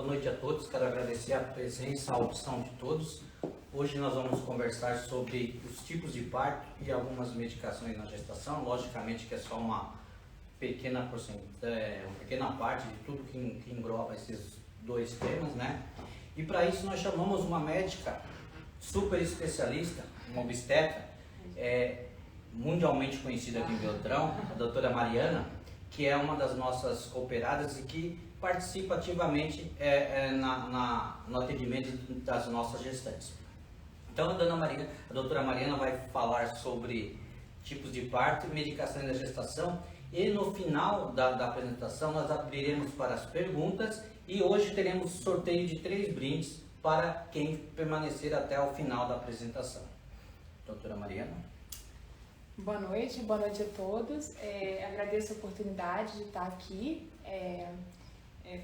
Boa noite a todos, quero agradecer a presença, a opção de todos. Hoje nós vamos conversar sobre os tipos de parto e algumas medicações na gestação. Logicamente que é só uma pequena parte de tudo que engloba esses dois temas, né? E para isso nós chamamos uma médica super especialista, uma obstetra, mundialmente conhecida aqui em Beltrão, a doutora Mariana, que é uma das nossas cooperadas e que participa ativamente no atendimento das nossas gestantes. Então a doutora Mariana vai falar sobre tipos de parto e medicações da gestação, e no final da apresentação nós abriremos para as perguntas e hoje teremos sorteio de 3 brindes para quem permanecer até o final da apresentação. Doutora Mariana. Boa noite a todos. Agradeço a oportunidade de estar aqui.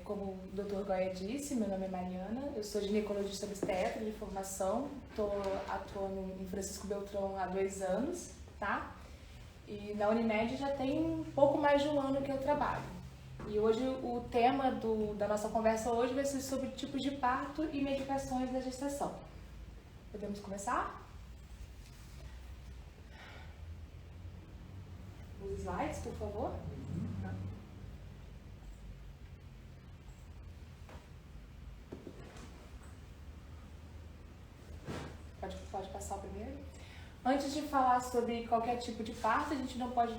Como o Dr. Goya disse, meu nome é Mariana, eu sou ginecologista obstetra de formação, estou atuando em Francisco Beltrão há 2 anos, tá? E na Unimed já tem um pouco mais de 1 ano que eu trabalho. E hoje o tema da nossa conversa hoje vai ser sobre tipos de parto e medicações da gestação. Podemos começar? Os slides, por favor. Pode passar o primeiro. Antes de falar sobre qualquer tipo de parto, a gente não pode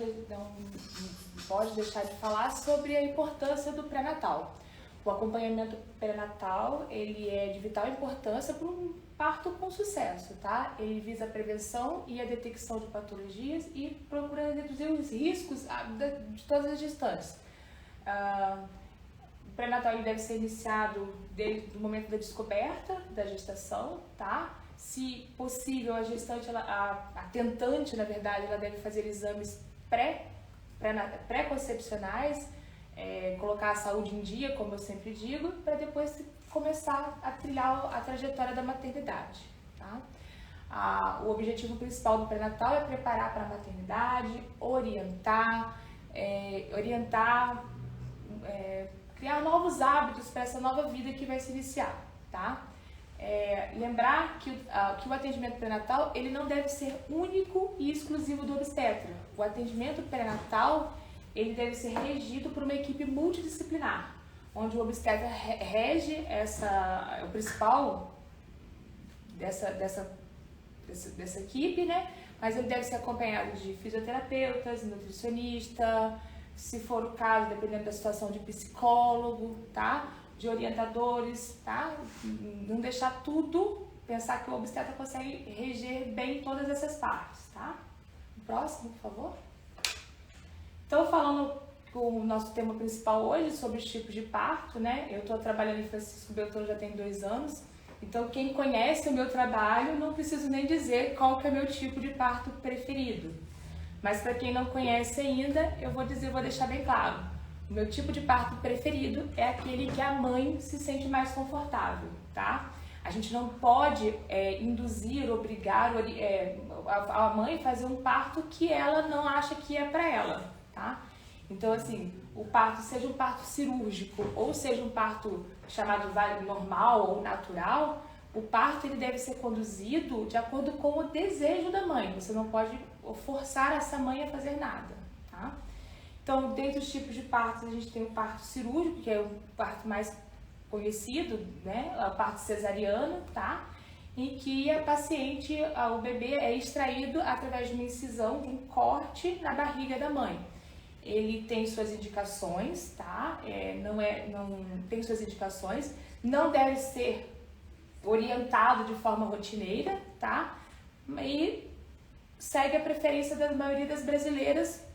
deixar de falar sobre a importância do pré-natal. O acompanhamento pré-natal, ele é de vital importância para um parto com sucesso, tá? Ele visa a prevenção e a detecção de patologias e procura reduzir os riscos de todas as gestantes. O pré-natal ele deve ser iniciado desde o momento da descoberta da gestação, tá? Se possível, a gestante, a tentante, na verdade, ela deve fazer exames pré-concepcionais, colocar a saúde em dia, como eu sempre digo, para depois começar a trilhar a trajetória da maternidade, tá? O objetivo principal do pré-natal é preparar para a maternidade, orientar, criar novos hábitos para essa nova vida que vai se iniciar, tá? Lembrar que o atendimento pré-natal ele não deve ser único e exclusivo do obstetra. O atendimento pré-natal ele deve ser regido por uma equipe multidisciplinar, onde o obstetra rege o principal dessa equipe, né? Mas ele deve ser acompanhado de fisioterapeutas, nutricionista, se for o caso, dependendo da situação, de psicólogo, tá? De orientadores, tá? Não deixar tudo, pensar que o obstetra consegue reger bem todas essas partes, tá? O próximo, por favor. Então, falando o nosso tema principal hoje sobre os tipos de parto, né? Eu estou trabalhando em Francisco Beltrão já tem 2 anos, então quem conhece o meu trabalho, não preciso nem dizer qual que é o meu tipo de parto preferido. Mas para quem não conhece ainda, eu vou deixar bem claro. O meu tipo de parto preferido é aquele que a mãe se sente mais confortável, tá? A gente não pode induzir, obrigar a mãe a fazer um parto que ela não acha que é para ela, tá? Então, assim, o parto, seja um parto cirúrgico ou seja um parto chamado normal ou natural, o parto ele deve ser conduzido de acordo com o desejo da mãe. Você não pode forçar essa mãe a fazer nada, tá? Então, dentre os tipos de partos, a gente tem o parto cirúrgico, que é o parto mais conhecido, né? É o parto cesariano, tá? Em que o bebê é extraído através de uma incisão, de um corte na barriga da mãe. Ele tem suas indicações, tá? Tem suas indicações, não deve ser orientado de forma rotineira, tá? E segue a preferência da maioria das brasileiras,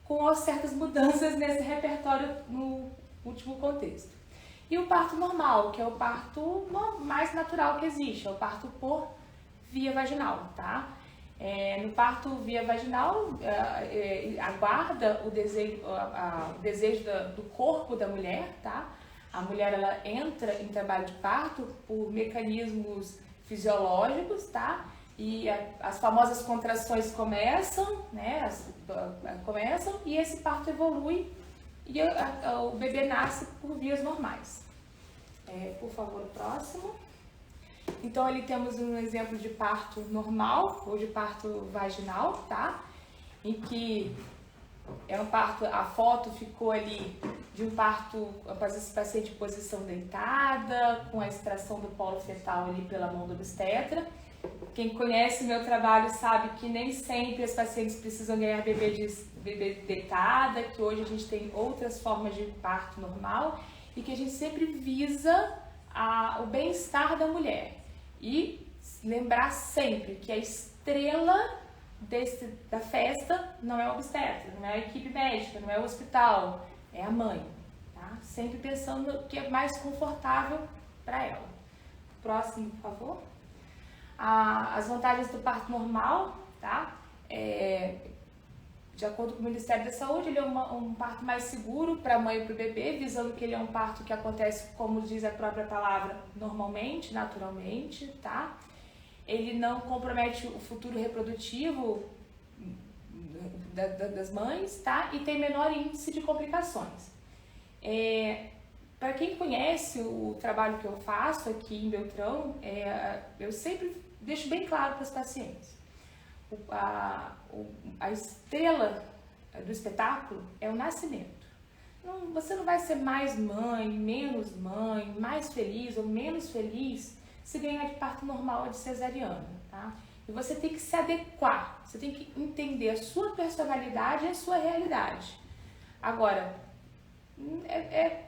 com certas mudanças nesse repertório no último contexto. E o parto normal, que é o parto mais natural que existe, é o parto por via vaginal, tá? No parto via vaginal, aguarda o desejo do corpo da mulher, tá? A mulher, ela entra em trabalho de parto por mecanismos fisiológicos, tá? E as famosas contrações começam, né? Começam e esse parto evolui e o bebê nasce por vias normais. Por favor, o próximo. Então, ali temos um exemplo de parto normal ou de parto vaginal, tá? Em que é um parto, a foto ficou ali de um parto com esse paciente em posição deitada, com a extração do colo fetal ali pela mão do obstetra. Quem conhece meu trabalho sabe que nem sempre as pacientes precisam ganhar bebê deitada, que hoje a gente tem outras formas de parto normal e que a gente sempre visa o bem-estar da mulher. E lembrar sempre que a estrela da festa não é o obstetra, não é a equipe médica, não é o hospital, é a mãe, tá? Sempre pensando no que é mais confortável para ela. Próximo, por favor. As vantagens do parto normal, tá? De acordo com o Ministério da Saúde, ele é um parto mais seguro para a mãe e para o bebê, visando que ele é um parto que acontece, como diz a própria palavra, normalmente, naturalmente, tá? Ele não compromete o futuro reprodutivo das mães, tá? E tem menor índice de complicações. Para quem conhece o trabalho que eu faço aqui em Beltrão, eu sempre deixo bem claro para os pacientes. A estrela do espetáculo é o nascimento. Você não vai ser mais mãe, menos mãe, mais feliz ou menos feliz se ganhar de parto normal ou de cesariana, tá? E você tem que se adequar, você tem que entender a sua personalidade e a sua realidade. Agora, é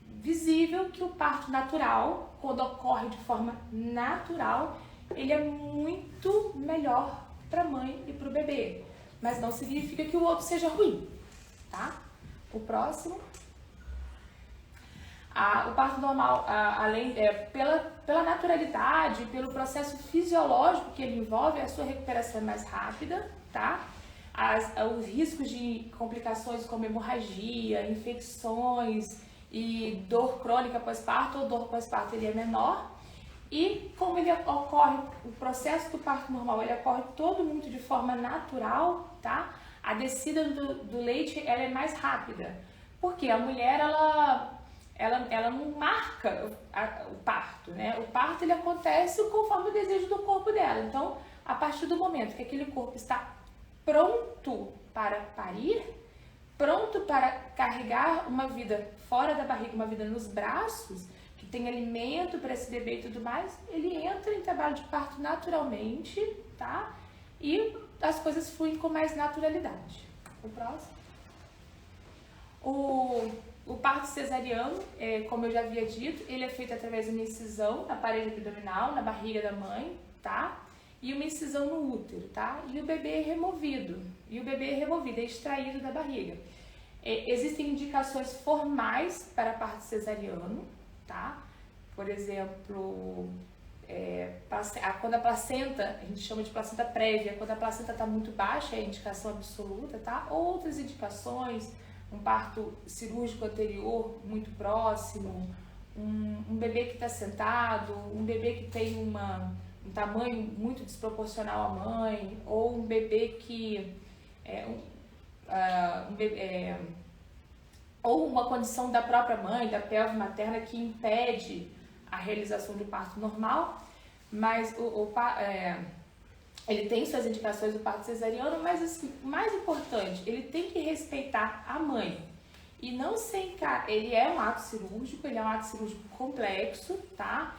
visível que o parto natural, quando ocorre de forma natural, ele é muito melhor para a mãe e para o bebê, mas não significa que o outro seja ruim, tá? O próximo. O parto normal, além pela naturalidade, pelo processo fisiológico que ele envolve, a sua recuperação é mais rápida, tá? Os riscos de complicações como hemorragia, infecções e dor crônica pós-parto ou dor pós-parto, ele é menor. E como ele ocorre, o processo do parto normal, ele ocorre todo muito de forma natural, tá? A descida do leite, ela é mais rápida. Porque a mulher, ela não marca o parto, né? O parto, ele acontece conforme o desejo do corpo dela. Então, a partir do momento que aquele corpo está pronto para parir, pronto para carregar uma vida fora da barriga, uma vida nos braços, que tem alimento para esse bebê e tudo mais, ele entra em trabalho de parto naturalmente, tá? E as coisas fluem com mais naturalidade. O próximo. O parto cesariano, como eu já havia dito, ele é feito através de uma incisão na parede abdominal, na barriga da mãe, tá? E uma incisão no útero, tá? E o bebê é removido. É extraído da barriga. Existem indicações formais para parto cesariano, tá? Por exemplo, quando a placenta, a gente chama de placenta prévia, quando a placenta está muito baixa, é a indicação absoluta, tá? Outras indicações, um parto cirúrgico anterior muito próximo, um bebê que está sentado, um bebê que tem um tamanho muito desproporcional à mãe, ou um bebê que ou uma condição da própria mãe, da pelve materna, que impede a realização do parto normal, mas ele tem suas indicações do parto cesariano, mas assim, o mais importante, ele tem que respeitar a mãe e não ser ele é um ato cirúrgico, ele é um ato cirúrgico complexo, tá?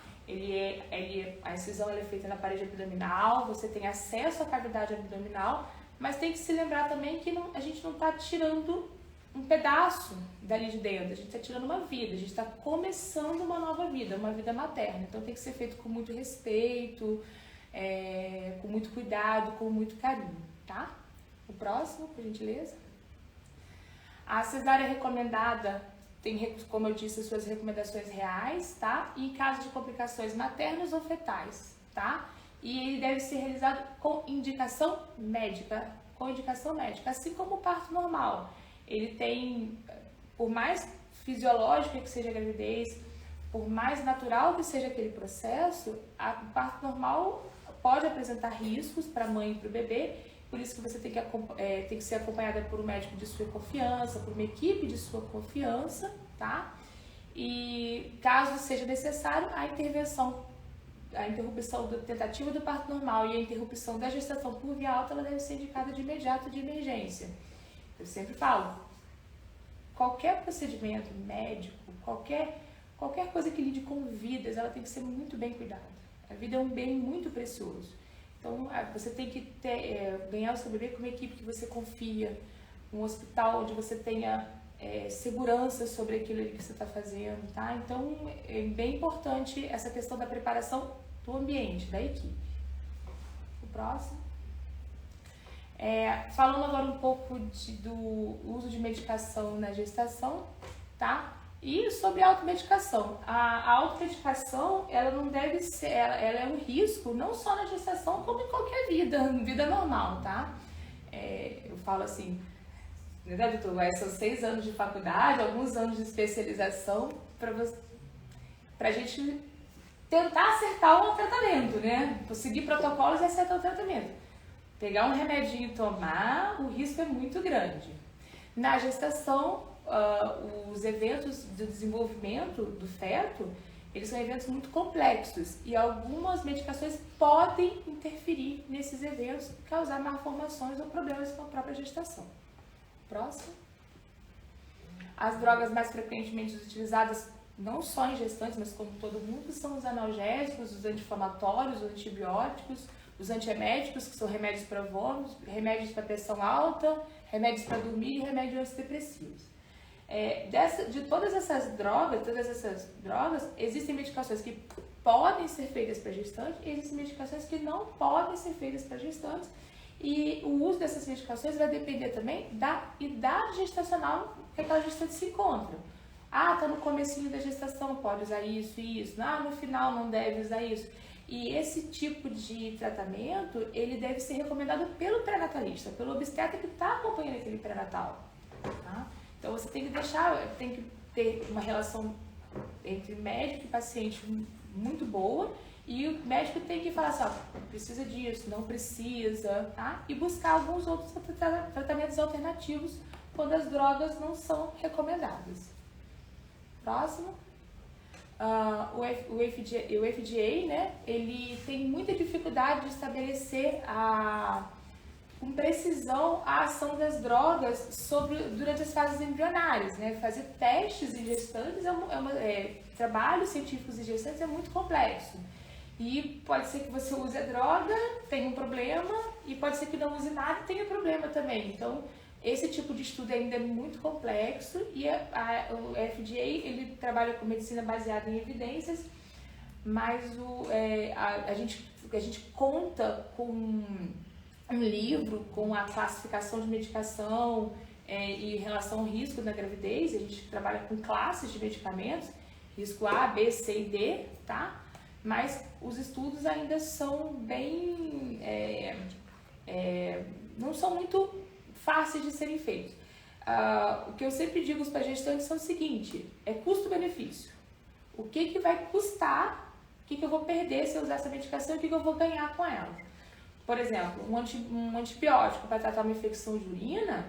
A incisão é feita na parede abdominal, você tem acesso à cavidade abdominal, mas tem que se lembrar também que a gente não está tirando um pedaço dali de dentro, a gente está tirando uma vida, a gente está começando uma nova vida, uma vida materna. Então tem que ser feito com muito respeito, com muito cuidado, com muito carinho, tá? O próximo, por gentileza. A cesárea recomendada tem, como eu disse, suas recomendações reais, tá? E em caso de complicações maternas ou fetais, tá? E ele deve ser realizado com indicação médica, assim como o parto normal. Ele tem, por mais fisiológico que seja a gravidez, por mais natural que seja aquele processo, o parto normal pode apresentar riscos para a mãe e para o bebê, por isso que você tem que ser acompanhada por um médico de sua confiança, por uma equipe de sua confiança, tá? e caso seja necessário, a interrupção da tentativa do parto normal e a interrupção da gestação por via alta, ela deve ser indicada de imediato de emergência. Eu sempre falo, qualquer procedimento médico, qualquer coisa que lide com vidas, ela tem que ser muito bem cuidada. A vida é um bem muito precioso. Então, você tem que ganhar o seu bebê com uma equipe que você confia, um hospital onde você tenha segurança sobre aquilo que você está fazendo, tá? Então, é bem importante essa questão da preparação do ambiente, da equipe. O próximo. Falando agora um pouco do uso de medicação na gestação, tá? E sobre a automedicação. A automedicação, ela não deve ser, ela é um risco não só na gestação, como em qualquer vida normal, tá? Eu falo assim, né, doutor, são 6 anos de faculdade, alguns anos de especialização pra gente tentar acertar o tratamento, né? Seguir protocolos e acertar o tratamento. Pegar um remedinho e tomar, o risco é muito grande. Na gestação, os eventos do desenvolvimento do feto, eles são eventos muito complexos e algumas medicações podem interferir nesses eventos, causar malformações ou problemas com a própria gestação. Próximo. As drogas mais frequentemente utilizadas, não só em gestantes, mas como todo mundo, são os analgésicos, os anti-inflamatórios, os antibióticos, os antieméticos, que são remédios para vômitos, remédios para pressão alta, remédios para dormir e remédios antidepressivos. De todas essas drogas, existem medicações que podem ser feitas para gestantes e existem medicações que não podem ser feitas para gestantes. E o uso dessas medicações vai depender também da idade gestacional que aquela gestante se encontra. Tá no comecinho da gestação, pode usar isso e isso. No final não deve usar isso. E esse tipo de tratamento, ele deve ser recomendado pelo pré-natalista, pelo obstetra que está acompanhando aquele pré-natal. Tá? Então você tem que ter uma relação entre médico e paciente muito boa. E o médico tem que falar assim, precisa disso, não precisa, tá? E buscar alguns outros tratamentos alternativos quando as drogas não são recomendadas. Próximo. O FDA, né, ele tem muita dificuldade de estabelecer com precisão a ação das drogas durante as fases embrionárias, né? Fazer testes em gestantes, trabalhos científicos em gestantes é muito complexo. E pode ser que você use a droga, tenha um problema, e pode ser que não use nada e tenha problema também. Então, esse tipo de estudo ainda é muito complexo e o FDA, ele trabalha com medicina baseada em evidências, mas a gente conta com um livro com a classificação de medicação e em relação ao risco na gravidez. A gente trabalha com classes de medicamentos, risco A, B, C e D, tá? Mas os estudos ainda são bem, não são muito fáceis de serem feitos. O que eu sempre digo para gestantes são o seguinte, custo-benefício. O que vai custar, o que eu vou perder se eu usar essa medicação e o que eu vou ganhar com ela. Por exemplo, um antibiótico para tratar uma infecção de urina,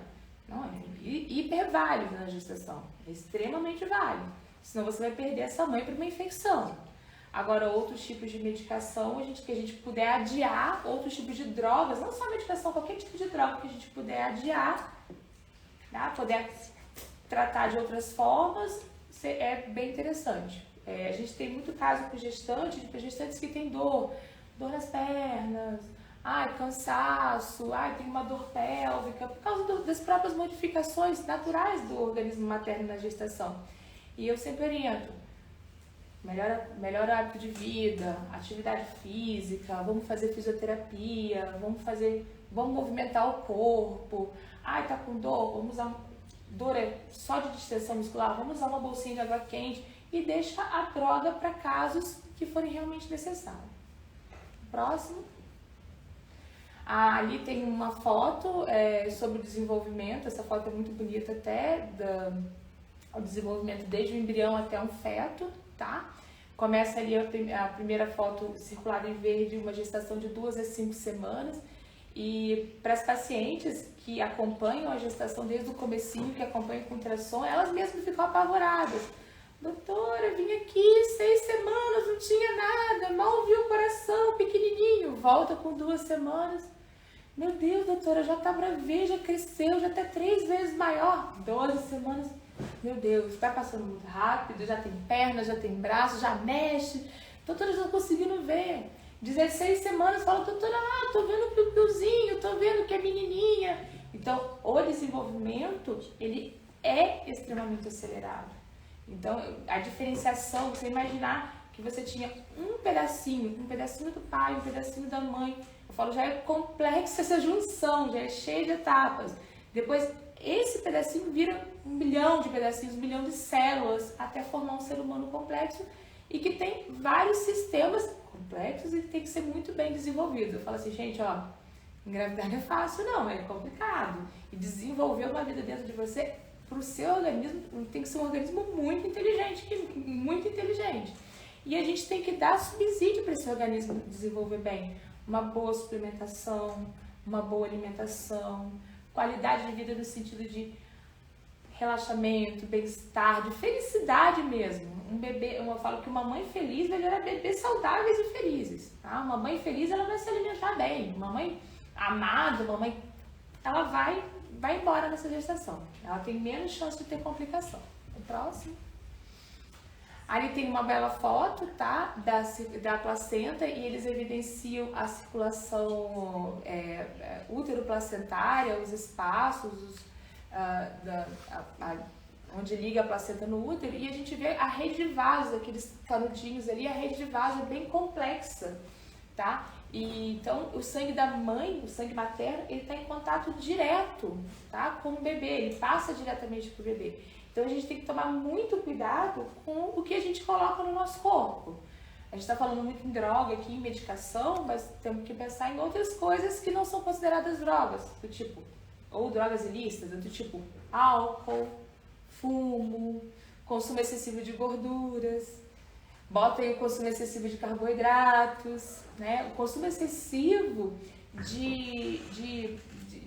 não, é hiper válido na gestação, é extremamente válido. Senão você vai perder essa mãe para uma infecção. Agora, outros tipos de medicação, que a gente puder adiar, outros tipos de drogas, não só medicação, qualquer tipo de droga que a gente puder adiar, tá? Poder tratar de outras formas, é bem interessante. A gente tem muito caso com gestantes que têm dor nas pernas, cansaço, tem uma dor pélvica, por causa das próprias modificações naturais do organismo materno na gestação. E eu sempre oriento, melhor hábito de vida, atividade física, vamos fazer fisioterapia, vamos movimentar o corpo. Tá com dor, dor é só de distensão muscular, vamos usar uma bolsinha de água quente e deixa a droga para casos que forem realmente necessários. Próximo. Ali tem uma foto sobre o desenvolvimento, essa foto é muito bonita até, o desenvolvimento desde o embrião até um feto, tá? Começa ali a primeira foto circulada em verde, uma gestação de 2 a 5 semanas. E para as pacientes que acompanham a gestação desde o comecinho, que acompanham com ultrassom, elas mesmas ficam apavoradas. Doutora, vim aqui 6 semanas, não tinha nada, mal vi o coração, pequenininho. Volta com 2 semanas. Meu Deus, doutora, já tá pra ver, já cresceu, já tá 3 vezes maior. 12 semanas. Meu Deus, vai passando muito rápido, já tem perna, já tem braço, já mexe. Doutora, já tô conseguindo ver. 16 semanas, fala, doutora, tô vendo o piu-piuzinho, tô vendo que é menininha. Então, o desenvolvimento, ele é extremamente acelerado. Então, a diferenciação, você imaginar que você tinha um pedacinho do pai, um pedacinho da mãe. Eu falo, já é complexa essa junção, já é cheia de etapas. Depois, esse pedacinho vira 1 milhão de pedacinhos, 1 milhão de células, até formar um ser humano complexo e que tem vários sistemas complexos e tem que ser muito bem desenvolvido. Eu falo assim, gente, ó, engravidar não é fácil não, é complicado. E desenvolver uma vida dentro de você, para o seu organismo, tem que ser um organismo muito inteligente. E a gente tem que dar subsídio para esse organismo desenvolver bem. Uma boa suplementação, uma boa alimentação, qualidade de vida no sentido de relaxamento, bem-estar, de felicidade mesmo. Um bebê, eu falo que uma mãe feliz vai gerar bebês saudáveis e felizes. Tá? Uma mãe feliz, ela vai se alimentar bem. Uma mãe amada, uma mãe, ela vai embora nessa gestação. Ela tem menos chance de ter complicação. O próximo. Ali tem uma bela foto, tá? Da placenta e eles evidenciam a circulação útero-placentária, os espaços, onde liga a placenta no útero, e a gente vê a rede de vasos, aqueles canudinhos ali, a rede de vaso é bem complexa, tá? E então o sangue da mãe, o sangue materno, ele está em contato direto, tá? Com o bebê, ele passa diretamente para o bebê. Então a gente tem que tomar muito cuidado com o que a gente coloca no nosso corpo. A gente está falando muito em droga aqui, em medicação, mas temos que pensar em outras coisas que não são consideradas drogas, do tipo, ou drogas ilícitas, do tipo álcool, fumo, consumo excessivo de gorduras, bota aí o consumo excessivo de carboidratos, né? O consumo excessivo de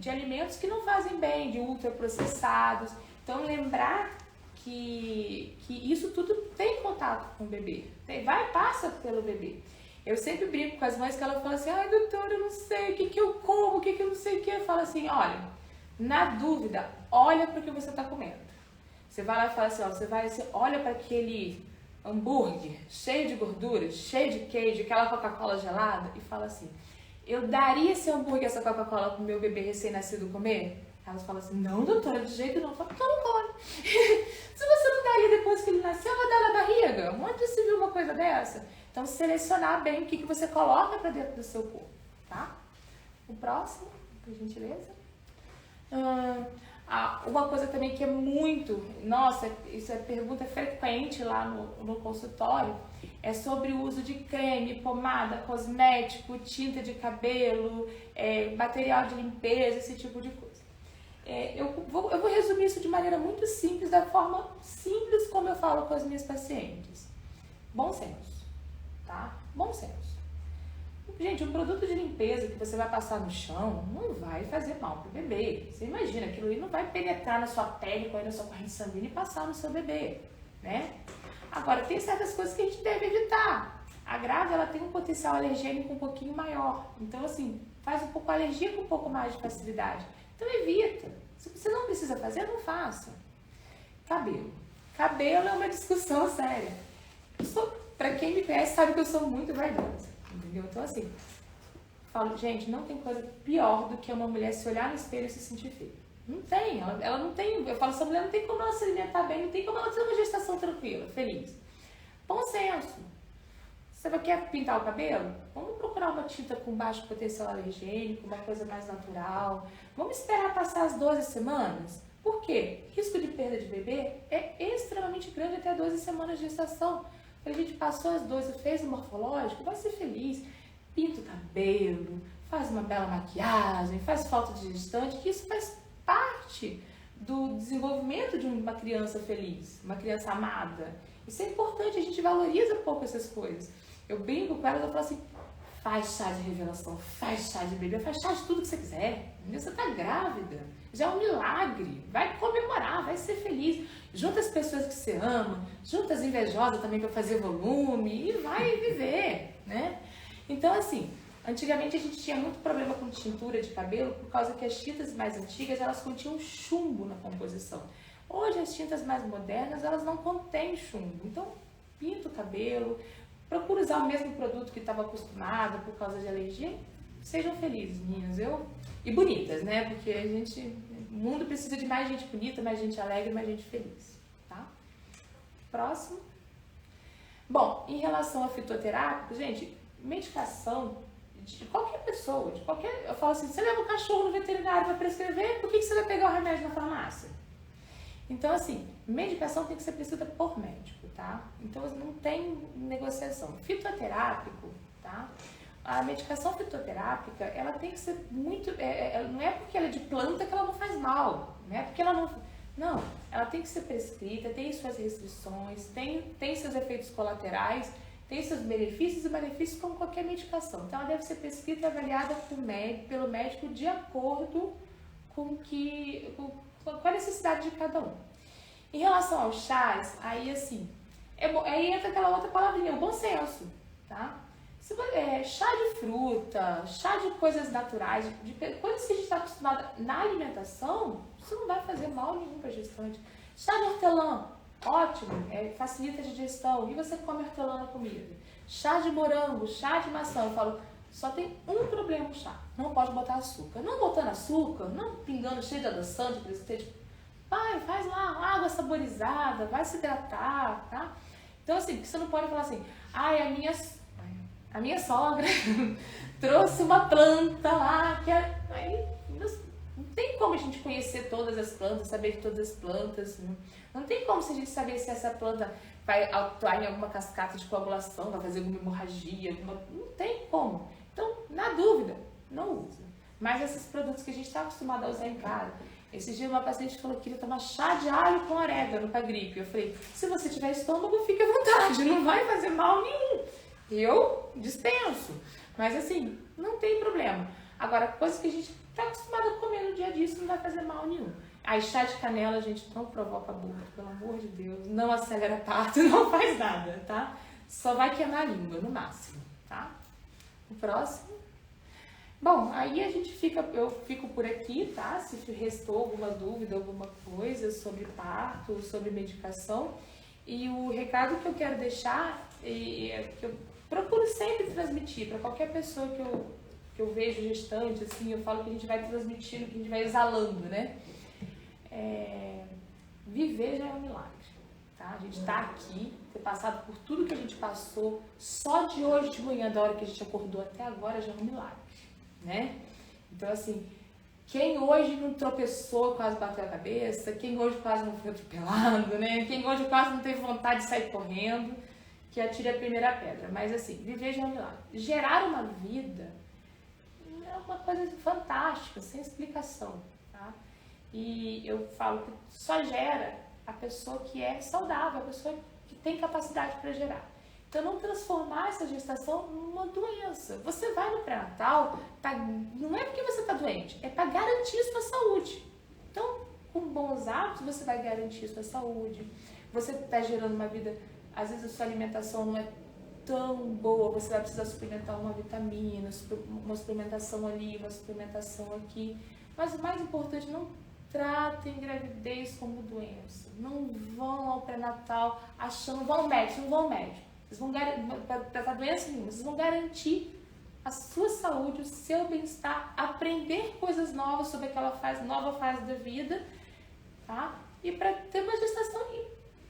alimentos que não fazem bem, de ultraprocessados. Então, lembrar que isso tudo tem contato com o bebê, passa pelo bebê. Eu sempre brinco com as mães que elas falam assim, ai doutora, eu não sei o que eu como, o que eu não sei o que. Eu falo assim, olha, na dúvida, olha para o que você está comendo. Você vai lá e fala assim, ó, você olha para aquele hambúrguer cheio de gordura, cheio de queijo, aquela Coca-Cola gelada e fala assim, eu daria esse hambúrguer, essa Coca-Cola pro meu bebê recém-nascido comer? Elas falam assim, não doutora, de jeito não. Eu falo, então não come. Se você não daria depois que ele nasceu, vai dar na barriga. Onde se viu uma coisa dessa? Então selecionar bem o que você coloca para dentro do seu corpo, tá? O próximo, por gentileza. Uma coisa também que é muito, nossa, isso é pergunta frequente lá no consultório, é sobre o uso de creme, pomada, cosmético, tinta de cabelo, material de limpeza, esse tipo de coisa. Eu vou resumir isso de maneira muito simples, da forma simples como eu falo com as minhas pacientes. Bom senso, tá? Bom senso. Gente, um produto de limpeza que você vai passar no chão não vai fazer mal pro bebê. Você imagina, aquilo ali não vai penetrar na sua pele, correr na sua corrente sanguínea e passar no seu bebê, né? Agora, tem certas coisas que a gente deve evitar. A grávida, ela tem um potencial alergênico um pouquinho maior. Então, assim, faz um pouco alergia com um pouco mais de facilidade. Então, evita. Se você não precisa fazer, não faça. Cabelo. Cabelo é uma discussão séria. Pra quem me conhece, sabe que eu sou muito vaidosa. Entendeu? Então, assim, falo, gente, não tem coisa pior do que uma mulher se olhar no espelho e se sentir feia. Não tem, ela não tem, eu falo, essa mulher não tem como ela se alimentar bem, não tem como ela ter uma gestação tranquila, feliz. Bom senso. Você quer pintar o cabelo? Vamos procurar uma tinta com baixo potencial alergênico, uma coisa mais natural. Vamos esperar passar as 12 semanas. Por quê? Risco de perda de bebê é extremamente grande até 12 semanas de gestação. A gente passou as 12, fez o morfológico, vai ser feliz. Pinta o cabelo, faz uma bela maquiagem, faz foto de gestante, que isso faz parte do desenvolvimento de uma criança feliz, uma criança amada. Isso é importante, a gente valoriza pouco essas coisas. Eu brinco com elas, eu falo assim, Faz chá de revelação, faz chá de bebê, faz chá de tudo que você quiser. Você tá grávida, já é um milagre. Vai comemorar, vai ser feliz. Junta as pessoas que você ama, junta as invejosas também para fazer volume e vai viver, né? Então, assim, antigamente a gente tinha muito problema com tintura de cabelo por causa que as tintas mais antigas, elas continham chumbo na composição. Hoje as tintas mais modernas, elas não contêm chumbo. Então, pinta o cabelo, procura usar o mesmo produto que estava acostumado por causa de alergia. Sejam felizes, meninas. E bonitas, né? Porque o mundo precisa de mais gente bonita, mais gente alegre, mais gente feliz, tá? Próximo. Bom, em relação a fitoterápicos, gente, medicação de qualquer pessoa, eu falo assim, você leva o cachorro no veterinário para prescrever, por que você vai pegar o remédio na farmácia? Então, assim, medicação tem que ser prescrita por médico, tá? Então, não tem negociação. Fitoterápico, tá? A medicação fitoterápica, ela tem que ser muito... não é porque ela é de planta que ela não faz mal, não é porque ela não... Não, ela tem que ser prescrita, tem suas restrições, tem seus efeitos colaterais, tem seus benefícios e malefícios como qualquer medicação. Então, ela deve ser prescrita e avaliada pelo médico de acordo com a necessidade de cada um. Em relação aos chás, aí assim, aí entra aquela outra palavrinha, o bom senso, tá? Chá de fruta, chá de coisas naturais, de coisas que a gente está acostumado na alimentação, isso não vai fazer mal nenhum para a gestante. Chá de hortelã, ótimo, facilita a digestão, e você come hortelã na comida. Chá de morango, chá de maçã, eu falo, só tem um problema no chá, não pode botar açúcar. Não botando açúcar, não pingando cheio de adoçante, por isso que faz lá água saborizada, vai se hidratar, tá? Então assim, você não pode falar assim, a minha sogra trouxe uma planta lá, aí não tem como a gente conhecer todas as plantas, saber de todas as plantas, não tem como a gente saber se essa planta vai atuar em alguma cascata de coagulação, vai fazer alguma hemorragia, não tem como. Então, na dúvida, não usa. Mas esses produtos que a gente está acostumado a usar em casa, esses dias uma paciente falou que queria tomar chá de alho com orégano para gripe. Eu falei, se você tiver estômago, fique à vontade, não vai fazer mal nenhum. Eu dispenso, mas assim, não tem problema. Agora, coisas que a gente está acostumado a comer no dia a dia, isso não vai fazer mal nenhum. Aí, chá de canela, gente, não provoca aborto, pelo amor de Deus, não acelera parto, não faz nada, tá? Só vai queimar a língua, no máximo, tá? O próximo. Bom, aí eu fico por aqui, tá? Se restou alguma dúvida, alguma coisa sobre parto, sobre medicação. E o recado que eu quero deixar, que eu procuro sempre transmitir para qualquer pessoa que eu vejo gestante, assim, eu falo que a gente vai transmitindo, que a gente vai exalando, né? Viver já é um milagre, tá? A gente tá aqui, ter passado por tudo que a gente passou, só de hoje de manhã, da hora que a gente acordou até agora, já é um milagre, né? Então, assim, quem hoje não tropeçou, quase bateu a cabeça, quem hoje quase não foi atropelado, né? Quem hoje quase não teve vontade de sair correndo, que atire a primeira pedra. Mas assim, viver já é um milagre. Gerar uma vida é uma coisa fantástica, sem explicação, tá? E eu falo que só gera a pessoa que é saudável, a pessoa que tem capacidade para gerar. Então, não transformar essa gestação numa doença. Você vai no pré-natal, não é porque você está doente, é para garantir a sua saúde. Então, com bons hábitos, você vai garantir a sua saúde. Você está gerando uma vida, às vezes a sua alimentação não é tão boa, você vai precisar suplementar uma vitamina, uma suplementação ali, uma suplementação aqui. Mas o mais importante, não tratem gravidez como doença. Não vão ao pré-natal achando, vão ao médico, não vão ao médico. Vocês vão tratar doença nenhuma, vocês vão garantir a sua saúde, o seu bem-estar, aprender coisas novas sobre aquela nova fase da vida, tá? E para ter uma gestação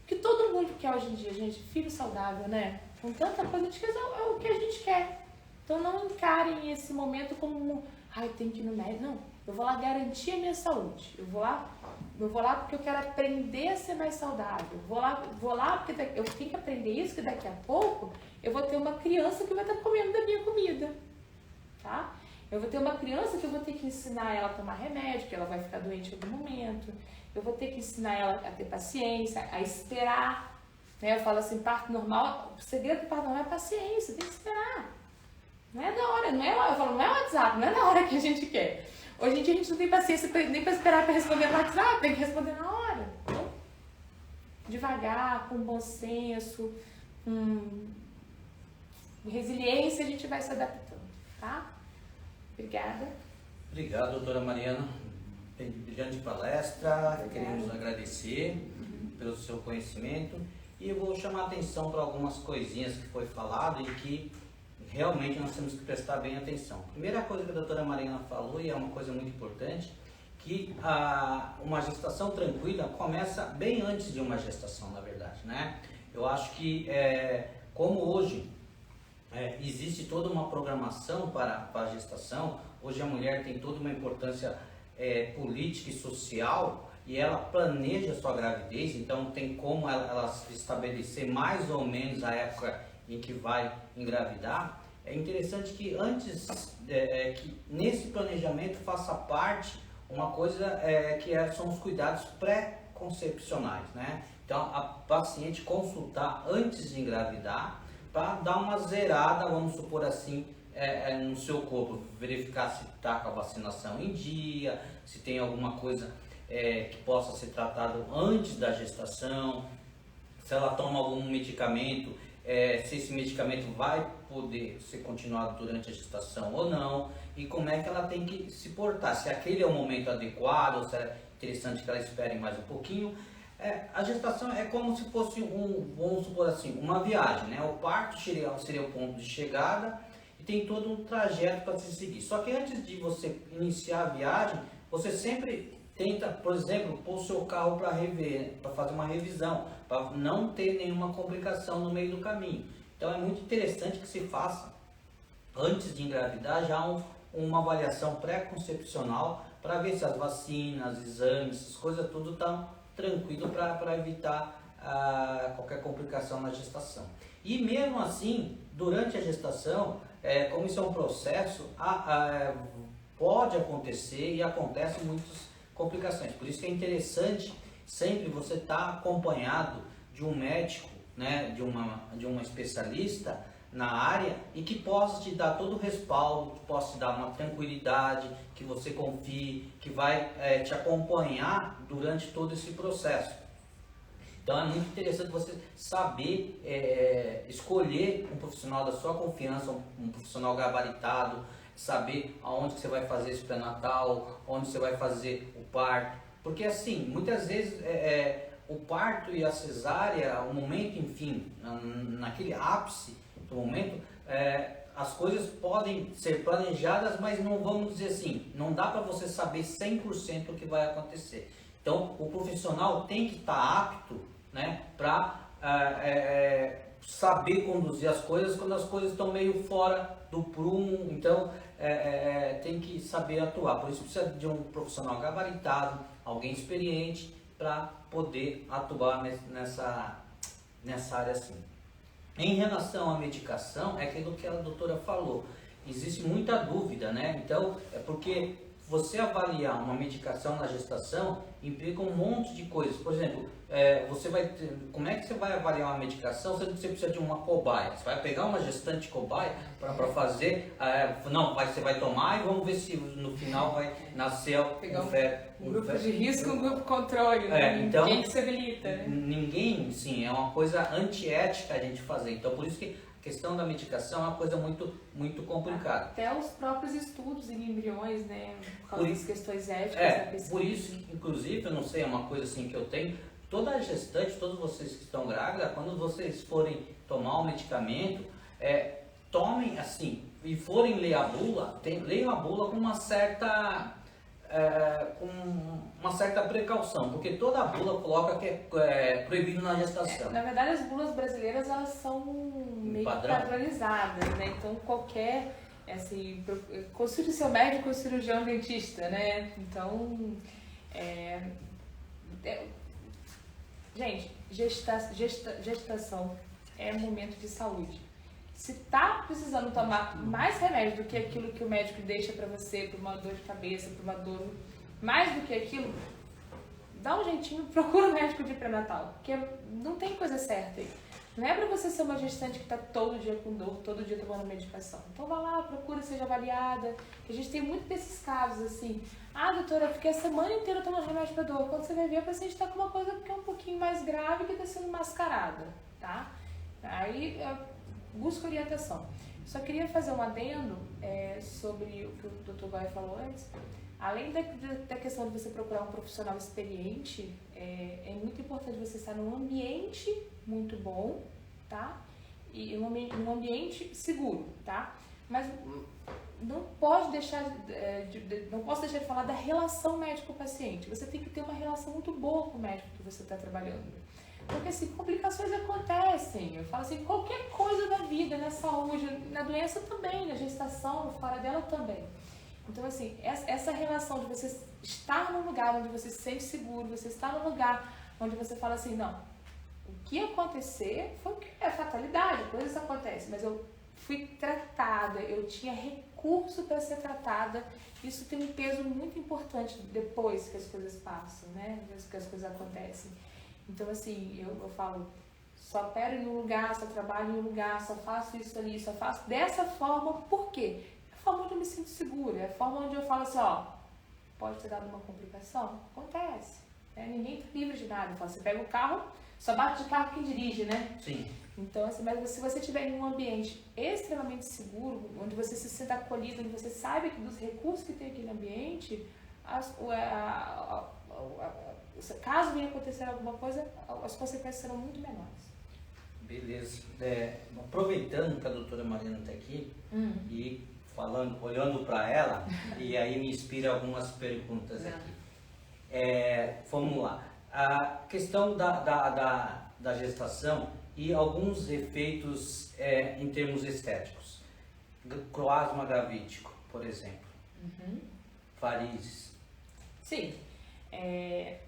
que todo mundo quer hoje em dia, gente, filho saudável, né? Com tanta coisa, a gente quer, é o que a gente quer. Então não encarem esse momento como, eu tenho que ir no médico. Não, eu vou lá garantir a minha saúde. Eu vou lá porque eu quero aprender a ser mais saudável. Eu vou lá porque eu tenho que aprender isso, que daqui a pouco eu vou ter uma criança que vai estar comendo da minha comida, tá? Eu vou ter uma criança que eu vou ter que ensinar ela a tomar remédio, que ela vai ficar doente em algum momento. Eu vou ter que ensinar ela a ter paciência, a esperar, né? Eu falo assim, parto normal, o segredo do parto normal é paciência, tem que esperar, Não é na hora, eu falo, não é WhatsApp, não é na hora que a gente quer. Hoje em dia a gente não tem paciência nem para esperar para responder no WhatsApp, tem que responder na hora. Então, devagar, com bom senso, com resiliência, a gente vai se adaptando, tá? Obrigada. Obrigado, doutora Mariana. Brilhante palestra, queremos agradecer pelo seu conhecimento e eu vou chamar a atenção para algumas coisinhas que foi falado e que realmente nós temos que prestar bem atenção. Primeira coisa que a doutora Mariana falou, e é uma coisa muito importante, que uma gestação tranquila começa bem antes de uma gestação, na verdade, né? Eu acho que, como hoje existe toda uma programação para a gestação, hoje a mulher tem toda uma importância política e social, e ela planeja a sua gravidez, então tem como ela estabelecer mais ou menos a época em que vai engravidar. É interessante que antes, que nesse planejamento faça parte uma coisa são os cuidados pré-concepcionais, né? Então a paciente consultar antes de engravidar para dar uma zerada, vamos supor assim, no seu corpo, verificar se está com a vacinação em dia, se tem alguma coisa que possa ser tratado antes da gestação, se ela toma algum medicamento, se esse medicamento vai poder ser continuado durante a gestação ou não, e como é que ela tem que se portar, se aquele é o momento adequado, ou se é interessante que ela espere mais um pouquinho. A gestação é como se fosse vamos supor assim, uma viagem, né? O parto seria o ponto de chegada e tem todo um trajeto para se seguir. Só que antes de você iniciar a viagem, você sempre tenta, por exemplo, pôr o seu carro para rever, para fazer uma revisão, para não ter nenhuma complicação no meio do caminho. Então é muito interessante que se faça, antes de engravidar, já uma avaliação pré-concepcional para ver se as vacinas, exames, essas coisas tudo estão tranquilo para evitar qualquer complicação na gestação. E mesmo assim, durante a gestação, como isso é um processo, pode acontecer e acontecem muitas complicações. Por isso que é interessante sempre você estar acompanhado de um médico, né, de uma especialista na área e que possa te dar todo o respaldo, que possa te dar uma tranquilidade, que você confie, que vai te acompanhar durante todo esse processo. Então é muito interessante você saber escolher um profissional da sua confiança, um profissional gabaritado, saber aonde que você vai fazer esse pré-natal, onde você vai fazer o parto, porque assim, muitas vezes o parto e a cesárea, o momento, enfim, naquele ápice do momento, as coisas podem ser planejadas, mas não vamos dizer assim, não dá para você saber 100% o que vai acontecer. Então, o profissional tem que estar apto, né, para saber conduzir as coisas quando as coisas estão meio fora do prumo, então tem que saber atuar. Por isso precisa de um profissional gabaritado, alguém experiente para poder atuar nessa área assim. Em relação à medicação, é aquilo que a doutora falou, existe muita dúvida, né? Então, porque você avaliar uma medicação na gestação implica um monte de coisas. Por exemplo, como é que você vai avaliar uma medicação sendo que você precisa de uma cobaia? Você vai pegar uma gestante cobaia para fazer, você vai tomar e vamos ver se no final vai nascer um grupo de risco, um grupo controle, né? Então, ninguém que se habilita, né? Ninguém, sim, é uma coisa antiética a gente fazer. Então, por isso que a questão da medicação é uma coisa muito, muito complicada. Até os próprios estudos em embriões, né? Por causa das questões éticas da pesquisa. Por isso, inclusive, eu não sei, é uma coisa assim que eu tenho, toda gestante, todos vocês que estão grávidas, quando vocês forem tomar um medicamento, tomem assim, e forem ler a bula, leiam a bula com uma certa precaução, porque toda a bula coloca que é proibido na gestação. Na verdade, as bulas brasileiras, elas são meio padronizadas, né? Então, qualquer, assim, consulte seu médico ou cirurgião dentista, né? Então, gente, gestação é um momento de saúde. Se tá precisando tomar mais remédio do que aquilo que o médico deixa para você, para uma dor de cabeça, para uma dor, mais do que aquilo, dá um jeitinho, procura um médico de pré-natal, porque não tem coisa certa aí. Não é para você ser uma gestante que está todo dia com dor, todo dia tomando medicação. Então vá lá, procura, seja avaliada. A gente tem muito desses casos assim. Ah, doutora, eu fiquei a semana inteira tomando remédio para dor. Quando você vai ver, a paciente está com uma coisa que é um pouquinho mais grave que está sendo mascarada, tá? Aí busca orientação. Só queria fazer um adendo sobre o que o Dr. Goya falou antes. Além da questão de você procurar um profissional experiente, é muito importante você estar num ambiente muito bom, tá? E num ambiente seguro, tá? Mas não posso deixar de falar da relação médico-paciente. Você tem que ter uma relação muito boa com o médico que você está trabalhando. Porque assim, complicações acontecem. Eu falo assim, qualquer coisa da vida, na saúde, na doença também, na gestação, fora dela também. Então assim, essa relação de você estar num lugar onde você se sente seguro, você está num lugar onde você fala assim, não, o que acontecer foi fatalidade, coisas acontecem, mas eu fui tratada, eu tinha recurso para ser tratada. Isso tem um peso muito importante depois que as coisas passam, né? Depois que as coisas acontecem. Então assim, eu falo, só opero em um lugar, só trabalho em um lugar, só faço isso ali, só faço dessa forma. Por quê? É a forma onde eu me sinto segura, é a forma onde eu falo assim, ó, pode ter dado uma complicação? Acontece, né? Ninguém tá livre de nada. Eu falo, você pega o carro, só bate de carro quem dirige, né? Sim. Então, assim, mas se você estiver em um ambiente extremamente seguro, onde você se sinta acolhido, onde você sabe que dos recursos que tem aquele ambiente, caso venha acontecer alguma coisa, as consequências serão muito menores. Beleza. Aproveitando que a doutora Mariana está aqui e falando, olhando para ela, e aí me inspira algumas perguntas aqui. Vamos lá. A questão da gestação e alguns efeitos em termos estéticos. Cloasma gravídico, por exemplo. Varizes. Sim.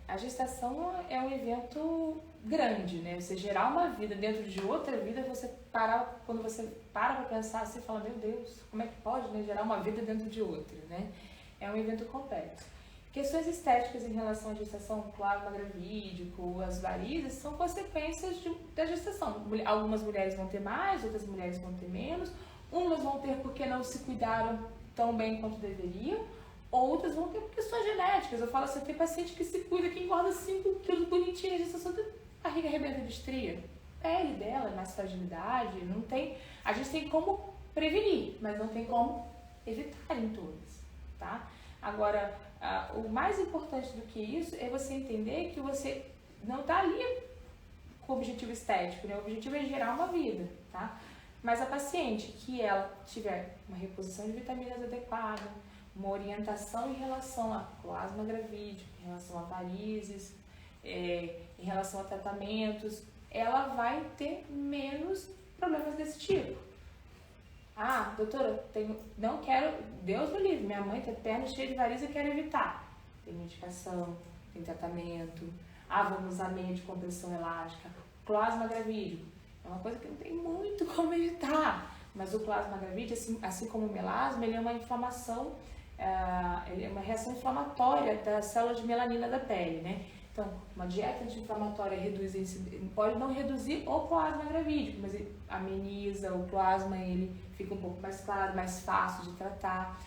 A gestação é um evento grande, né? Você gerar uma vida dentro de outra vida, quando você para pensar, você fala, meu Deus, como é que pode, né, gerar uma vida dentro de outra, né? É um evento complexo. Questões estéticas em relação à gestação, cloasma gravídico, as varizes, são consequências da gestação. Algumas mulheres vão ter mais, outras mulheres vão ter menos. Umas vão ter porque não se cuidaram tão bem quanto deveriam. Outras vão ter questões genéticas. Eu falo assim, tem paciente que se cuida, que engorda 5 quilos bonitinha, a gestação tem barriga arrebenta de estria. A pele dela, mais fragilidade, não tem... A gente tem como prevenir, mas não tem como evitar em todas, tá? Agora, o mais importante do que isso é você entender que você não está ali com o objetivo estético, né? O objetivo é gerar uma vida, tá? Mas a paciente que ela tiver uma reposição de vitaminas adequada, uma orientação em relação a cloasma gravídico, em relação a varizes, em relação a tratamentos, ela vai ter menos problemas desse tipo. Ah, doutora, não quero, Deus me livre, minha mãe tem perna cheia de varizes e quero evitar. Tem medicação, tem tratamento, vamos usar meia de compressão elástica. Cloasma gravídico é uma coisa que não tem muito como evitar, mas o cloasma gravídico, assim como o melasma, ele é uma inflamação, ele é uma reação inflamatória das células de melanina da pele, né? Então, uma dieta anti-inflamatória pode não reduzir o cloasma gravídico, mas ele ameniza o cloasma, ele fica um pouco mais claro, mais fácil de tratar.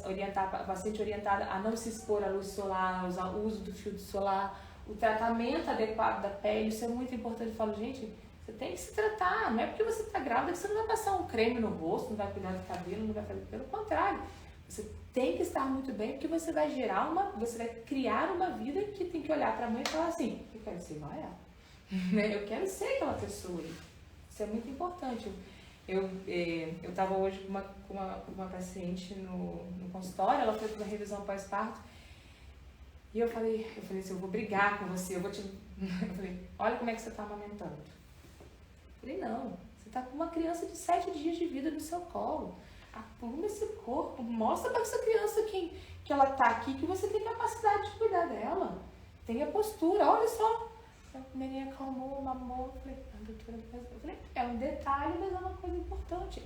Orientar a paciente orientada a não se expor à luz solar, usar o uso do filtro solar, o tratamento adequado da pele, isso é muito importante. Eu falo, gente, você tem que se tratar, não é porque você está grávida que você não vai passar um creme no rosto, não vai cuidar do cabelo, não vai fazer, pelo contrário. Você tem que estar muito bem, porque você vai você vai criar uma vida que tem que olhar para a mãe e falar assim, eu quero ser igual a ela, eu quero ser aquela pessoa. Isso é muito importante. Eu estava hoje com uma paciente no consultório, ela foi para uma revisão pós-parto, e eu falei assim, eu vou brigar com você, eu falei, olha como é que você está amamentando. Eu falei, não, você está com uma criança de 7 dias de vida no seu colo. Arruma esse corpo, mostra para essa criança que ela tá aqui, que você tem capacidade de cuidar dela. Tenha postura, olha só. A menina acalmou, mamou. Eu falei, é um detalhe, mas é uma coisa importante.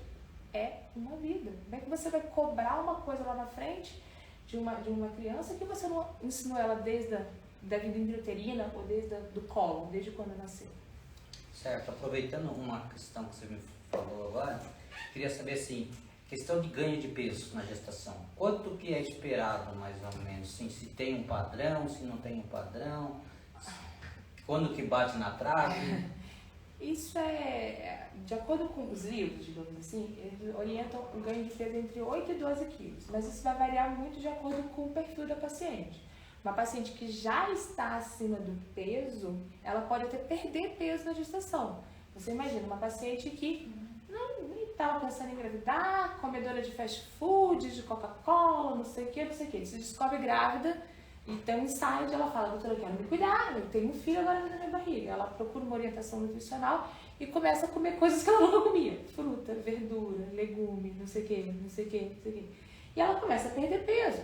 É uma vida. Como é que você vai cobrar uma coisa lá na frente de uma criança que você não ensinou ela desde da vida intrauterina ou desde do colo, desde quando nasceu? Certo, aproveitando uma questão que você me falou agora, queria saber assim, questão de ganho de peso na gestação. Quanto que é esperado mais ou menos? Assim, se tem um padrão, se não tem um padrão, quando que bate na trave? Isso é, de acordo com os livros, digamos assim, eles orientam o ganho de peso entre 8 e 12 quilos, mas isso vai variar muito de acordo com o perfil da paciente. Uma paciente que já está acima do peso, ela pode até perder peso na gestação. Você imagina, uma paciente que nem estava pensando em engravidar, comedora de fast food, de Coca-Cola, não sei o que, se descobre grávida e tem um insight, ela fala, doutora, eu quero me cuidar, eu tenho um filho agora na minha barriga. Ela procura uma orientação nutricional e começa a comer coisas que ela nunca comia. Fruta, verdura, legume, não sei o que. E ela começa a perder peso.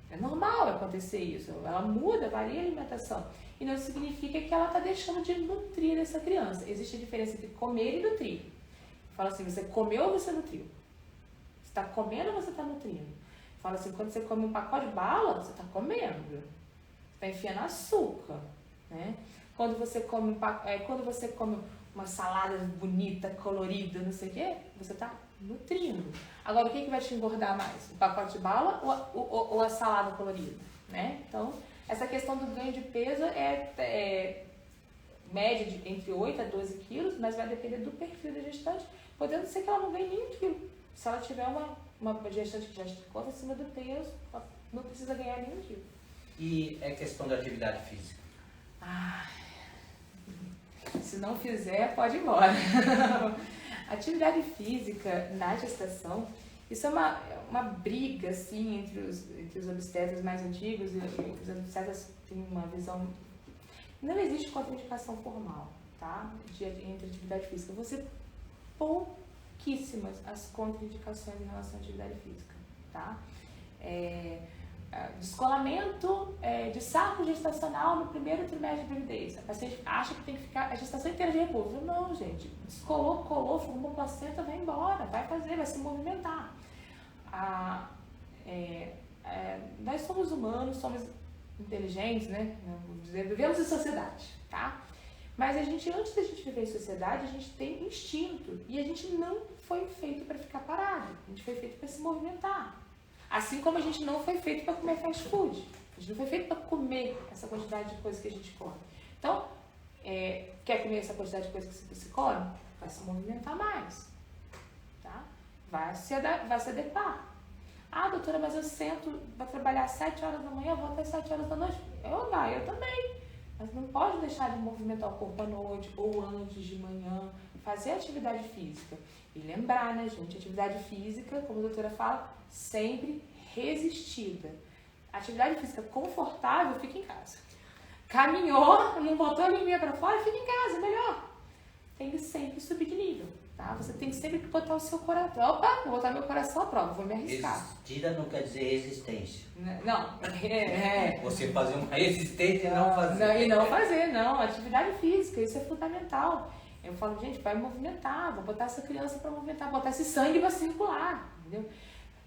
É normal acontecer isso. Ela muda, varia a alimentação. E não significa que ela está deixando de nutrir essa criança. Existe a diferença entre comer e nutrir. Fala assim, você comeu ou você nutriu? Você está comendo ou você está nutrindo? Fala assim, quando você come um pacote de bala, você está comendo. Você está enfiando açúcar, né? Quando você come uma salada bonita, colorida, não sei o quê, você está nutrindo. Agora, o que vai te engordar mais? O pacote de bala ou a salada colorida, né? Então, essa questão do ganho de peso é média de entre 8 a 12 quilos, mas vai depender do perfil da gestante, podendo ser que ela não ganhe nem 1 quilo. Se ela tiver uma gestante que já ficou acima do peso, ela não precisa ganhar nem 1 quilo. E é questão da atividade física? Se não fizer, pode ir embora. Atividade física na gestação, isso é uma briga, assim, entre os obstetras mais antigos e os obstetras têm uma visão. Não existe contraindicação formal, tá? Entre atividade física. Você pouquíssimas as contraindicações em relação à atividade física, tá? Descolamento de saco gestacional no primeiro trimestre de gravidez. A paciente acha que tem que ficar a gestação inteira de repouso. Não, gente. Descolou, colou, formou placenta, vai embora, vai se movimentar. Nós somos humanos, somos inteligentes, né? Vivemos em sociedade, tá? Mas antes da gente viver em sociedade, a gente tem instinto. E a gente não foi feito para ficar parado. A gente foi feito para se movimentar. Assim como a gente não foi feito para comer fast food. A gente não foi feito para comer essa quantidade de coisas que a gente come. Então, quer comer essa quantidade de coisas que você come? Vai se movimentar mais. Tá? Vai se adequar. Doutora, mas eu sento para trabalhar às 7 horas da manhã, vou até 7 horas da noite. Eu também. Mas não pode deixar de movimentar o corpo à noite ou antes de manhã. Fazer atividade física. E lembrar, né, gente? Atividade física, como a doutora fala, sempre resistida. Atividade física confortável, fica em casa. Caminhou, não botou a linguinha pra fora, fica em casa, melhor. Tem que sempre subir de nível, tá? Você tem que sempre botar o seu coração. Opa, vou botar meu coração à prova, vou me arriscar. Resistida não quer dizer resistência. Não. Você fazer uma resistência e não fazer. Não fazer, não. Atividade física, isso é fundamental. Eu falo, gente, vai movimentar, vou botar essa criança para movimentar, botar esse sangue para circular, entendeu?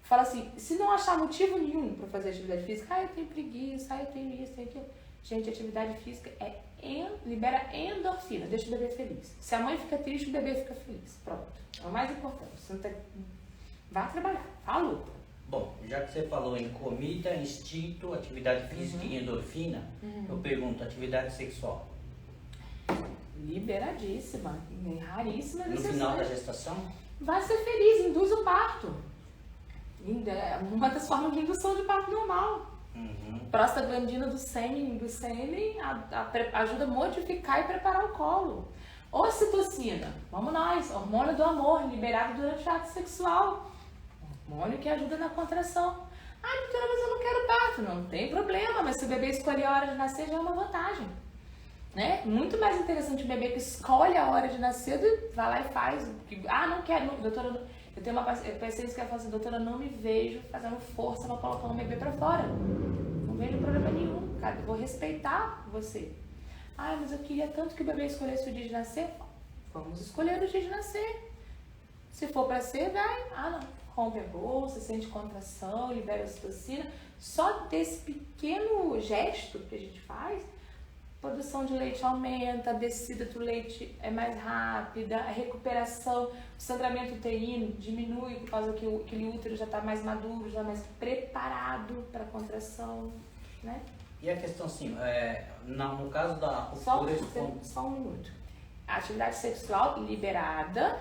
Fala assim, se não achar motivo nenhum para fazer atividade física, eu tenho preguiça, eu tenho isso, tenho aquilo. Gente, atividade física libera endorfina, deixa o bebê feliz. Se a mãe fica triste, o bebê fica feliz. Pronto. É o mais importante. Você não tem... Vai trabalhar, vá à luta. Bom, já que você falou em comida, instinto, atividade física e endorfina, eu pergunto, atividade sexual? Liberadíssima, raríssima. No final da gestação? Vai ser feliz, induz o parto. Uma das formas de indução de parto normal. Prostaglandina do sêmen ajuda a modificar e preparar o colo. Ocitocina, vamos nós, hormônio do amor, liberado durante o ato sexual. Hormônio que ajuda na contração. Doutora, mas eu não quero parto. Não tem problema, mas se o bebê escolher a hora de nascer já é uma vantagem. Né? Muito mais interessante o bebê que escolhe a hora de nascer do vai lá e faz. Não quero, doutora. Eu tenho uma paciente que fala assim, doutora, não me vejo fazendo força para colocar um bebê para fora. Não vejo problema nenhum, cara. Eu vou respeitar você. Mas eu queria tanto que o bebê escolhesse o dia de nascer. Vamos escolher o dia de nascer. Se for para ser, vai. Não. Rompe a bolsa, sente contração, libera a ocitocina. Só desse pequeno gesto que a gente faz, produção de leite aumenta, a descida do leite é mais rápida, a recuperação, o sangramento uterino diminui por causa que aquele útero já está mais maduro, já mais preparado para a contração, né? E a questão assim, no caso da Só ruptura um minuto. A atividade sexual liberada,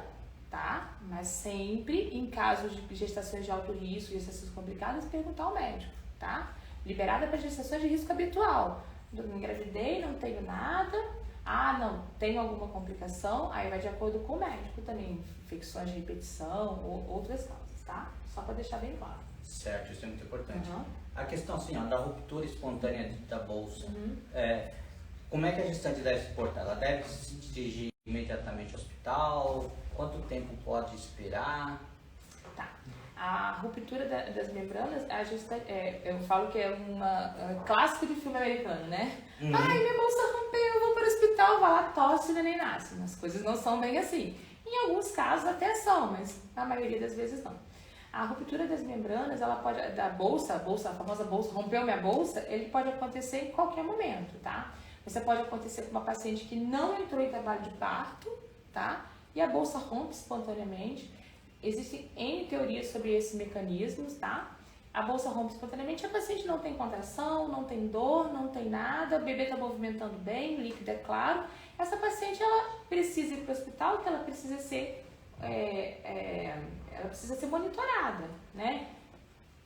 tá? Mas sempre em casos de gestações de alto risco, gestações complicadas, perguntar ao médico, tá? Liberada para gestações de risco habitual. Não engravidei, não tenho nada. Ah, não, tenho alguma complicação, aí vai de acordo com o médico também. Infecções de repetição ou outras causas, tá? Só para deixar bem claro. Certo, isso é muito importante. Uhum. A questão assim, da ruptura espontânea da bolsa, como é que a gestante deve se portar? Ela deve se dirigir imediatamente ao hospital? Quanto tempo pode esperar? Tá. A ruptura das membranas, eu falo que é um clássico de filme americano, né? Uhum. Ai, minha bolsa rompeu, eu vou para o hospital, vai lá, tosse e o neném nasce. As coisas não são bem assim. Em alguns casos até são, mas na maioria das vezes não. A ruptura das membranas, ela pode, a famosa bolsa, rompeu minha bolsa, ele pode acontecer em qualquer momento, tá? Você pode acontecer com uma paciente que não entrou em trabalho de parto, tá? E a bolsa rompe espontaneamente. Existem N teorias sobre esses mecanismos, tá? A bolsa rompe espontaneamente, a paciente não tem contração, não tem dor, não tem nada, o bebê está movimentando bem, o líquido é claro. Essa paciente, ela precisa ir para o hospital, porque ela precisa ser, monitorada, né?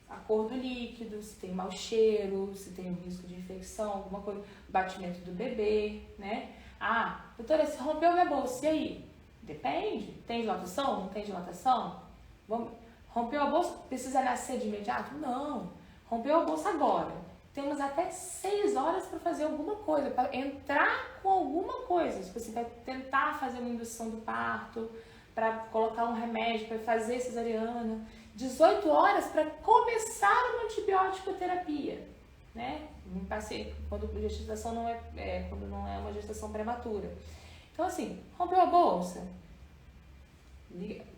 A cor do líquido, se tem mau cheiro, se tem um risco de infecção, alguma coisa, batimento do bebê, né? Ah, doutora, se rompeu minha bolsa, e aí? Depende. Tem dilatação? Não tem dilatação? Rompeu a bolsa? Precisa nascer de imediato? Não. Rompeu a bolsa agora. Temos até 6 horas para fazer alguma coisa, para entrar com alguma coisa. Se você vai tentar fazer uma indução do parto, para colocar um remédio, para fazer cesariana. 18 horas para começar uma antibiótico terapia, né? Quando a gestação quando não é uma gestação prematura. Então, assim, rompeu a bolsa.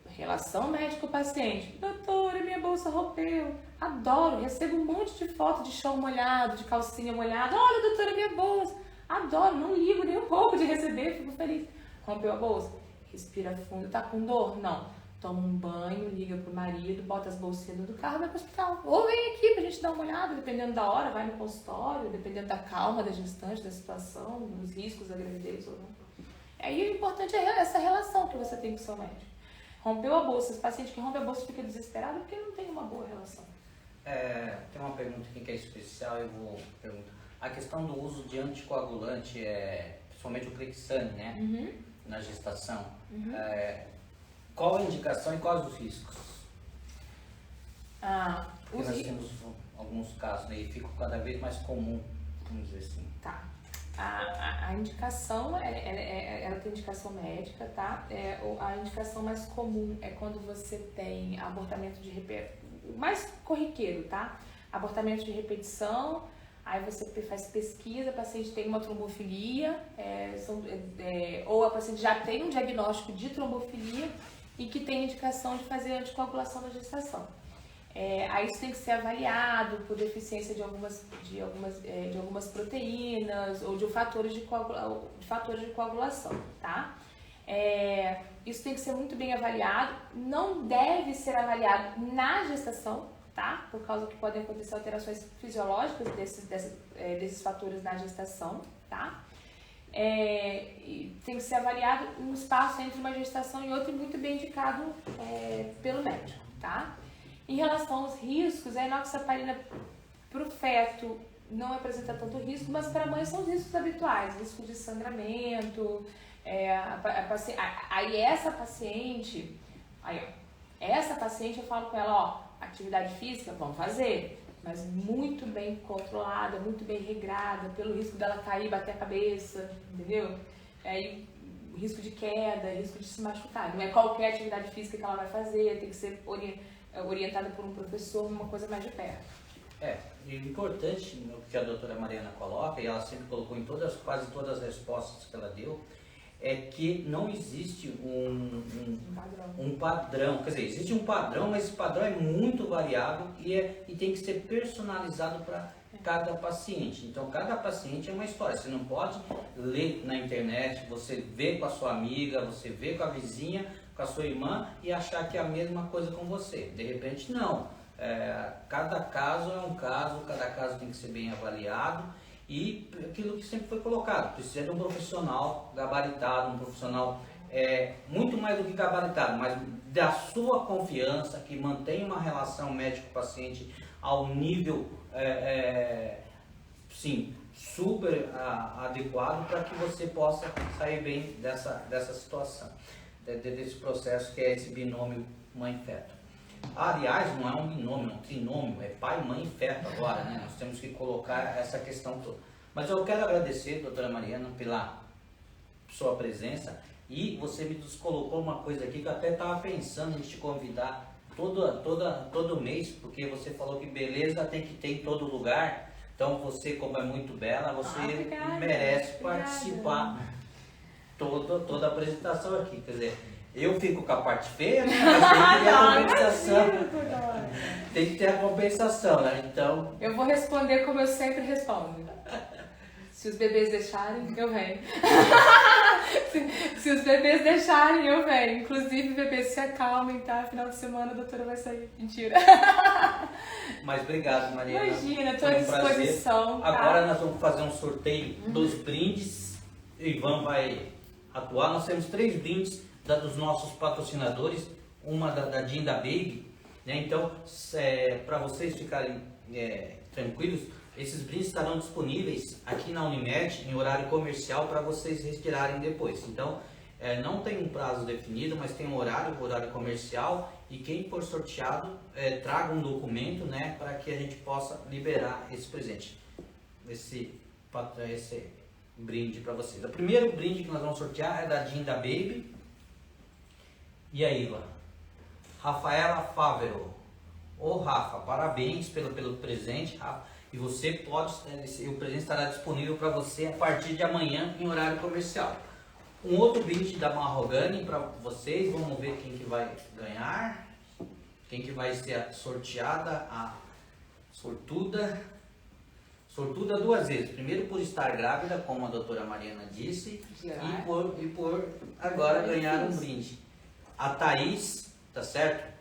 Relação médico-paciente. Doutora, minha bolsa rompeu. Adoro, recebo um monte de foto de chão molhado, de calcinha molhada. Olha, doutora, minha bolsa. Adoro, não ligo nem um pouco de receber, fico feliz. Rompeu a bolsa. Respira fundo. Tá com dor? Não. Toma um banho, liga pro marido, bota as bolsinhas do carro e vai pro hospital. Ou vem aqui pra gente dar uma olhada, dependendo da hora, vai no consultório, dependendo da calma da gestante, da situação, dos riscos da gravidez ou não. Aí o importante é essa relação que você tem com o seu médico. Rompeu a bolsa, esse paciente que rompe a bolsa fica desesperado porque não tem uma boa relação. Tem uma pergunta aqui que é especial, eu vou perguntar. A questão do uso de anticoagulante, principalmente o Clexane, né? Uhum. Na gestação. Uhum. Qual a indicação e quais os riscos? Porque nós temos alguns casos, né, e fica cada vez mais comum, vamos dizer assim. Tá. A indicação, ela tem indicação médica, tá? A indicação mais comum é quando você tem abortamento de repetição, o mais corriqueiro, tá? Abortamento de repetição, aí você faz pesquisa, a paciente tem uma trombofilia, ou a paciente já tem um diagnóstico de trombofilia e que tem indicação de fazer anticoagulação na gestação. Aí isso tem que ser avaliado por deficiência de algumas proteínas ou de fatores de coagulação, tá? Isso tem que ser muito bem avaliado, não deve ser avaliado na gestação, tá? Por causa que podem acontecer alterações fisiológicas desses fatores na gestação, tá? E tem que ser avaliado um espaço entre uma gestação e outra e muito bem indicado pelo médico, tá? Em relação aos riscos, a enoxaparina para o feto não apresenta tanto risco, mas para a mãe são os riscos habituais, risco de sangramento. Aí essa paciente eu falo com ela, atividade física, vamos fazer, mas muito bem controlada, muito bem regrada, pelo risco dela cair e bater a cabeça, entendeu? Aí, risco de queda, risco de se machucar. Não é qualquer atividade física que ela vai fazer, tem que ser orientada por um professor, uma coisa mais de perto. E o importante, o que a doutora Mariana coloca, e ela sempre colocou em quase todas as respostas que ela deu, é que não existe Padrão. um padrão, quer dizer, existe um padrão, mas esse padrão é muito variável e tem que ser personalizado para cada paciente. Então, cada paciente é uma história. Você não pode ler na internet, você vê com a sua amiga, você vê com a vizinha, com a sua irmã e achar que é a mesma coisa com você. De repente, não. Cada caso é um caso, cada caso tem que ser bem avaliado e aquilo que sempre foi colocado, precisa de um profissional gabaritado, um profissional muito mais do que gabaritado, mas da sua confiança, que mantenha uma relação médico-paciente ao nível sim, super adequado para que você possa sair bem dessa situação, desse processo que é esse binômio mãe-feto. Aliás, não é um binômio, é um trinômio, é pai, mãe e feto agora, né? Nós temos que colocar essa questão toda. Mas eu quero agradecer, doutora Mariana, pela sua presença e você me colocou uma coisa aqui que eu até estava pensando em te convidar todo mês, porque você falou que beleza tem que ter em todo lugar. Então você, como é muito bela, você merece participar toda a apresentação aqui. Quer dizer, eu fico com a parte feia, né? Mas tem que ter a compensação, né? Então. Eu vou responder como eu sempre respondo. Se os bebês deixarem, eu venho. Se os bebês deixarem, eu venho. Inclusive, bebês se acalmem, tá? Final de semana a doutora vai sair. Mentira. Mas obrigado, Mariana. Imagina, estou à disposição. Tá? Agora nós vamos fazer um sorteio dos brindes. Ivan vai atuar. Nós temos 3 brindes dos nossos patrocinadores. Uma da Dinda Baby. Né? Então, para vocês ficarem tranquilos, esses brindes estarão disponíveis aqui na Unimed em horário comercial para vocês retirarem depois. Então, não tem um prazo definido, mas tem um horário comercial e quem for sorteado traga um documento, né, para que a gente possa liberar esse presente, esse brinde para vocês. O primeiro brinde que nós vamos sortear é da Dinda Baby. E aí, Ivan? Rafaela Fávero. Ô Rafa, parabéns pelo presente, Rafa. E você pode, o presente estará disponível para você a partir de amanhã em horário comercial. Um outro brinde da Mahogany para vocês, vamos ver quem que vai ganhar, quem que vai ser a sorteada, a sortuda 2 vezes. Primeiro por estar grávida, como a doutora Mariana disse, e por agora ganhar um brinde. A Thaís, tá certo?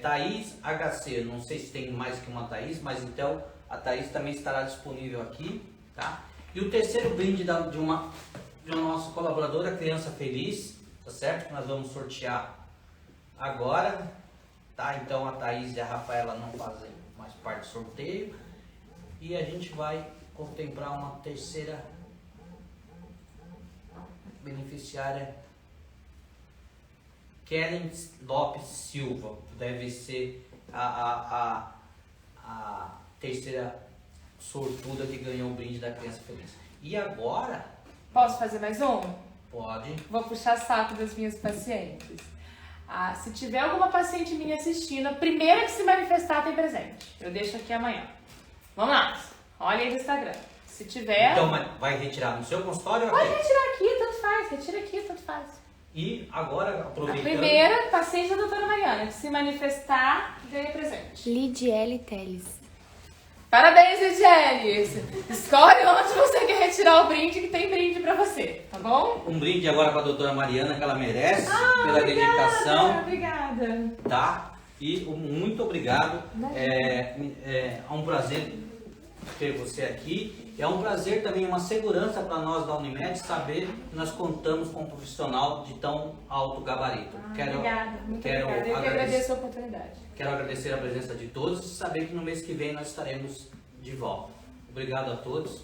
Thaís HC, não sei se tem mais que uma Thaís, mas então a Thaís também estará disponível aqui, tá? E o terceiro brinde de uma nossa colaboradora, Criança Feliz, tá certo? Que nós vamos sortear agora, tá? Então a Thaís e a Rafaela não fazem mais parte do sorteio. E a gente vai contemplar uma terceira beneficiária, Kellen Lopes Silva, deve ser a terceira sortuda que ganhou o brinde da Criança Feliz. E agora... Posso fazer mais um? Pode. Vou puxar saco das minhas pacientes. Se tiver alguma paciente minha assistindo, a primeira que se manifestar tem presente. Eu deixo aqui amanhã. Vamos lá. Olha aí no Instagram. Se tiver... Então vai retirar no seu consultório? Pode retirar aqui, tanto faz. Retira aqui, tanto faz. E agora, aproveitando... A primeira paciente da doutora Mariana que se manifestar, ganha presente. Lidiele Teles. Parabéns, Lidiele! Escolhe onde você quer retirar o brinde, que tem brinde pra você, tá bom? Um brinde agora pra doutora Mariana, que ela merece, pela dedicação. Obrigada. Tá? E muito obrigado. É um prazer ter você aqui. É um prazer também, uma segurança para nós da Unimed saber que nós contamos com um profissional de tão alto gabarito. Obrigada, muito obrigada. Eu que agradeço a oportunidade. Quero agradecer a presença de todos e saber que no mês que vem nós estaremos de volta. Obrigado a todos.